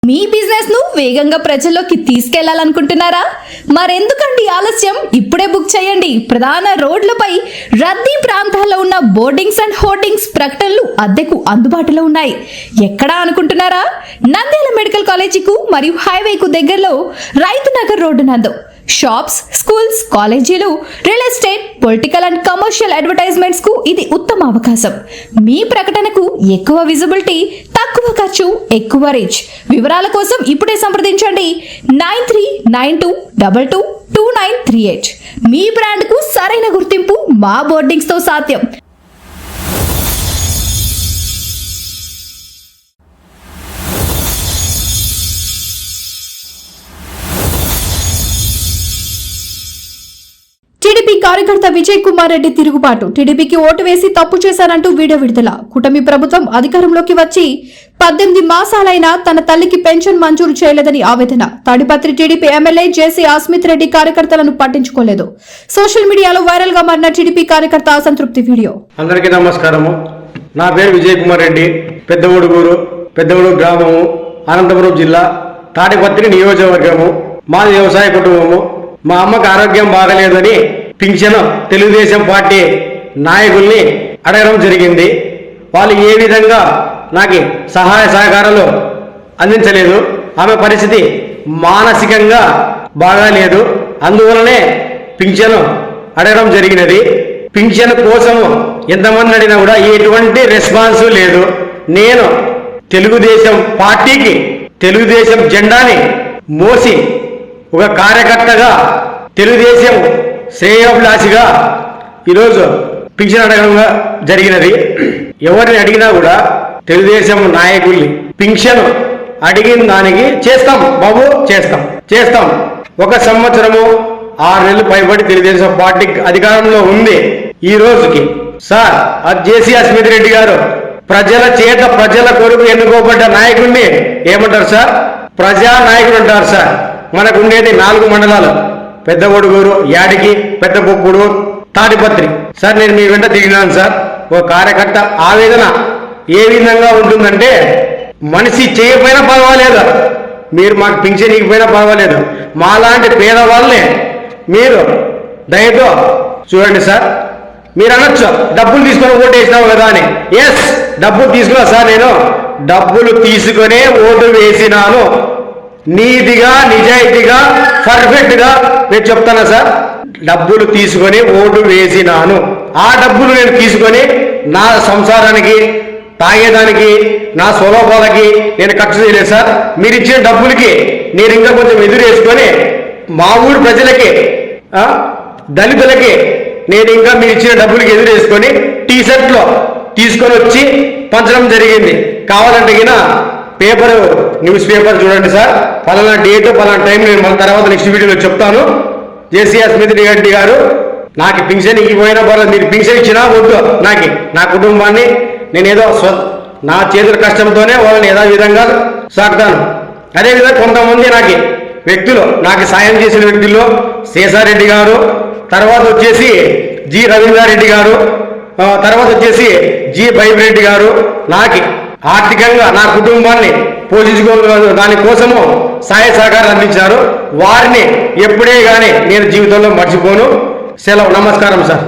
మీ business ను వేగంగా ప్రజల్లోకి తీసుకెళ్లాలనుకుంటున్నారా? మరెందుకండి ఆలస్యం? ఇప్పుడే బుక్ చేయండి. ప్రధాన రోడ్లపై రద్దీ ప్రాంతాల్లో ఉన్న బోర్డింగ్స్ అండ్ హోర్డింగ్స్ ప్రకటనలు అద్దెకు అందుబాటులో ఉన్నాయి. ఎక్కడా అనుకుంటున్నారా? నంద్యాల మెడికల్ కాలేజీకు మరియు హైవేకు దగ్గరలో రైతు నగర్ రోడ్డు నందు షాప్స్, స్కూల్స్, కాలేజీలు, real estate, political and commercial advertisements కు ఇది ఉత్తమ అవకాశం. మీ ప్రకటనకు ఎక్కువ విజిబిలిటీ, తక్కువ ఖర్చు, ఎక్కువ రీచ్. వివరాల కోసం ఇప్పుడే సంప్రదించండి 9392222938. మీ బ్రాండ్ కు సరైన గుర్తింపు మా బోర్డింగ్స్ తో సాధ్యం. టీడీపీ కార్యకర్త విజయ్ కుమార్ రెడ్డి తిరుగుబాటు. టీడీపీకి ఓటు వేసి తప్పు చేశారంటూ వీడియో విడుదల. కూటమి ప్రభుత్వం అధికారంలోకి వచ్చి 18 మాసాలైనా తన తల్లికి పెన్షన్ మంజూరు చేయలేదని ఆవేదన. తాడిపత్రి టీడీపీ ఎమ్మెల్యే జేసీ అస్మిత్ రెడ్డి కార్యకర్తలను పట్టించుకోలేదు. సోషల్ మీడియాలో వైరల్ గా మారిన టీడీపీ కార్యకర్త అసంతృప్తి వీడియో. అందరికీ నమస్కారము. నా పేరు విజయ్ కుమార్ రెడ్డి. పెద్దమూడుగూరు గ్రామము, అనంతపురం జిల్లా, తాడిపత్రి నియోజకవర్గము. మాది వ్యవసాయ కుటుంబము. మా అమ్మకు ఆరోగ్యం బాగలేదని పింఛను తెలుగుదేశం పార్టీ నాయకుల్ని అడగడం జరిగింది. వాళ్ళు ఏ విధంగా నాకు సహాయ సహకారాలు అందించలేదు. ఆమె పరిస్థితి మానసికంగా బాగాలేదు. అందువలనే పింఛను అడగడం జరిగినది. పింఛను కోసము ఎంతమంది అడిగినా కూడా ఎటువంటి రెస్పాన్స్ లేదు. నేను తెలుగుదేశం పార్టీకి తెలుగుదేశం జెండాని మోసి ఒక కార్యకర్తగా, తెలుగుదేశం శ్రేయోభిలాషిగా ఈరోజు పింఛన్ అడగడం జరిగినది. ఎవరిని అడిగినా కూడా తెలుగుదేశం నాయకుల్ని పింఛను అడిగిన దానికి చేస్తాం బాబు, చేస్తాం. 1 సంవత్సరము 6 నెలలు పైబడి తెలుగుదేశం పార్టీ అధికారంలో ఉంది. ఈ రోజుకి సార్ జేసీ అస్మిత్ రెడ్డి గారు ప్రజల చేత, ప్రజల కొరకు ఎన్నుకోబడ్డ నాయకుడిని ఏమంటారు సార్? ప్రజా నాయకుడు అంటారు సార్. మనకు ఉండేది 4 మండలాలు: పెద్దమూడుగూరు, యాడికి, పెద్దపొప్పుడు, తాడిపత్రి. సార్ నేను మీ వెంట తిరిగినాను సార్. ఒక కార్యకర్త ఆవేదన ఏ విధంగా ఉంటుందంటే, మనిషి చేయకపోయినా పర్వాలేదు, మీరు మాకు పింఛన్ ఇవ్వకపోయినా పర్వాలేదు, మాలాంటి పేదవాళ్ళని మీరు దయతో చూడండి సార్. మీరు అనొచ్చు డబ్బులు తీసుకొని ఓటు వేసినావు కదా అని. ఎస్, డబ్బులు తీసుకున్నా సార్. నేను డబ్బులు తీసుకునే ఓటు వేసినాను. నీతిగా, నిజాయితీగా, పర్ఫెక్ట్ గా నేను చెప్తాను సార్. డబ్బులు తీసుకొని ఓటు వేసినాను. ఆ డబ్బులు నేను తీసుకొని నా సంసారానికి, తాగేదానికి, నా స్వలోపాలకి నేను ఖర్చు చేయలేదు సార్. మీరు ఇచ్చిన డబ్బులకి నేను ఇంకా కొంచెం ఎదురేసుకొని మా ఊరు ప్రజలకి, దళితులకి నేను ఇంకా మీరు ఇచ్చిన డబ్బులకి ఎదురేసుకొని టీషర్ట్లో తీసుకొని వచ్చి పంచడం జరిగింది. కావాలంటే న్యూస్ పేపర్ చూడండి సార్. పలానా డేట్, పలానా టైం నేను మన తర్వాత నెక్స్ట్ వీడియోలో చెప్తాను. జేసీ అస్మిత్ రెడ్డి గారు నాకు పింఛన్ ఇవ్వకపోయినా పర్వాలేదు, మీరు పింఛన్ ఇచ్చినా వద్దు, నా కుటుంబాన్ని నేనేదో నా చేతుల కష్టంతోనే వాళ్ళని యథావిధంగా సాగుతాను. అదేవిధంగా కొంతమంది వ్యక్తులు నాకు సాయం చేసిన వ్యక్తుల్లో శేషారెడ్డి గారు, తర్వాత వచ్చేసి జి రవీంద్రారెడ్డి గారు, తర్వాత వచ్చేసి జి బైబిరెడ్డి గారు నాకు ఆర్థికంగా నా కుటుంబాన్ని పోషించుకోవాలి దానికోసము సహాయ సహకారం అందించారు. వారిని ఎప్పుడే కానీ నేను జీవితంలో మర్చిపోను. సెలవు. నమస్కారం సార్.